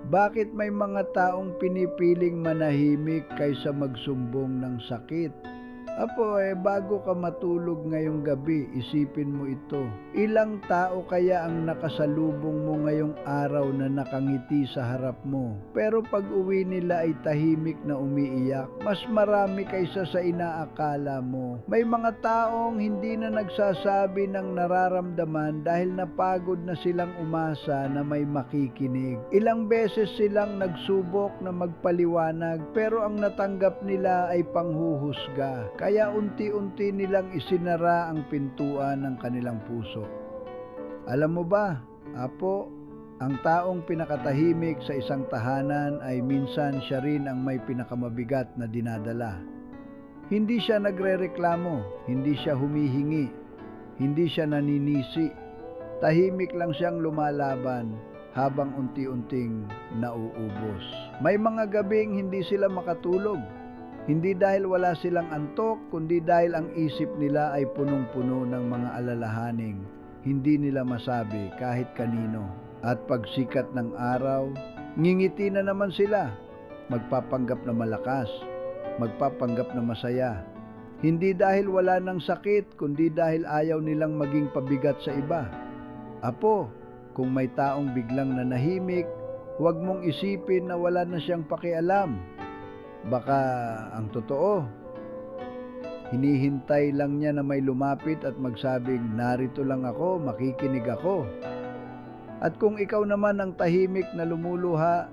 Bakit may mga taong pinipiling manahimik kaysa magsumbong ng sakit? Apo, bago ka matulog ngayong gabi, isipin mo ito. Ilang tao kaya ang nakasalubong mo ngayong araw na nakangiti sa harap mo? Pero pag uwi nila ay tahimik na umiiyak, mas marami kaysa sa inaakala mo. May mga taong hindi na nagsasabi ng nararamdaman dahil napagod na silang umasa na may makikinig. Ilang beses silang nagsubok na magpaliwanag pero ang natanggap nila ay panghuhusga. Kaya unti-unti nilang isinara ang pintuan ng kanilang puso. Alam mo ba, Apo, ang taong pinakatahimik sa isang tahanan ay minsan siya rin ang may pinakamabigat na dinadala. Hindi siya nagrereklamo, hindi siya humihingi, hindi siya naninisi. Tahimik lang siyang lumalaban habang unti-unting nauubos. May mga gabing hindi sila makatulog. Hindi dahil wala silang antok, kundi dahil ang isip nila ay punong-puno ng mga alalahaning hindi nila masabi kahit kanino. At pagsikat ng araw, ngingiti na naman sila, magpapanggap na malakas, magpapanggap na masaya. Hindi dahil wala ng sakit, kundi dahil ayaw nilang maging pabigat sa iba. Apo, kung may taong biglang nanahimik, huwag mong isipin na wala na siyang pakialam. Baka ang totoo, hinihintay lang niya na may lumapit at magsabing, narito lang ako, makikinig ako. At kung ikaw naman ang tahimik na lumuluha,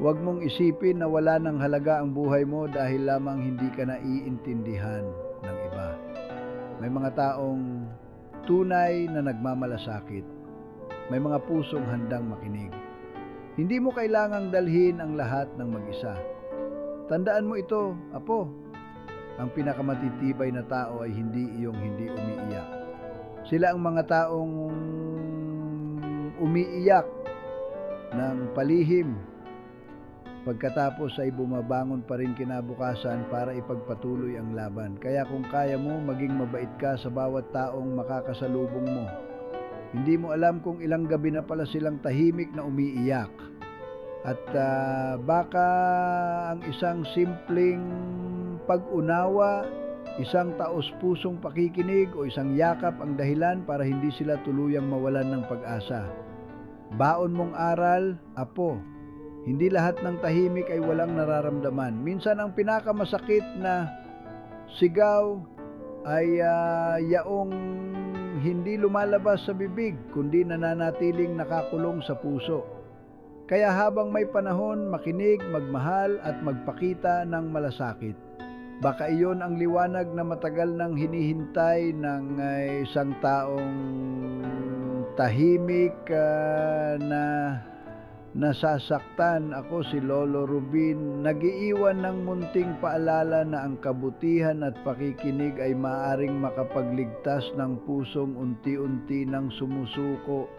huwag mong isipin na wala ng halaga ang buhay mo dahil lamang hindi ka naiintindihan ng iba. May mga taong tunay na nagmamalasakit. May mga pusong handang makinig. Hindi mo kailangang dalhin ang lahat ng mag-isa. Tandaan mo ito, Apo, ang pinakamatitibay na tao ay hindi iyong hindi umiiyak. Sila ang mga taong umiiyak ng palihim. Pagkatapos ay bumabangon pa rin kinabukasan para ipagpatuloy ang laban. Kaya kung kaya mo, maging mabait ka sa bawat taong makakasalubong mo. Hindi mo alam kung ilang gabi na pala silang tahimik na umiiyak. At baka ang isang simpleng pag-unawa, isang taos-pusong pakikinig o isang yakap ang dahilan para hindi sila tuluyang mawalan ng pag-asa. Baon mong aral, Apo, hindi lahat ng tahimik ay walang nararamdaman. Minsan ang pinakamasakit na sigaw ay yaong hindi lumalabas sa bibig, kundi nananatiling nakakulong sa puso. Kaya habang may panahon, makinig, magmahal at magpakita ng malasakit. Baka iyon ang liwanag na matagal nang hinihintay ng isang taong tahimik na nasasaktan. Ako si Lolo Rubin, nag-iiwan ng munting paalala na ang kabutihan at pakikinig ay maaaring makapagligtas ng pusong unti-unti nang sumusuko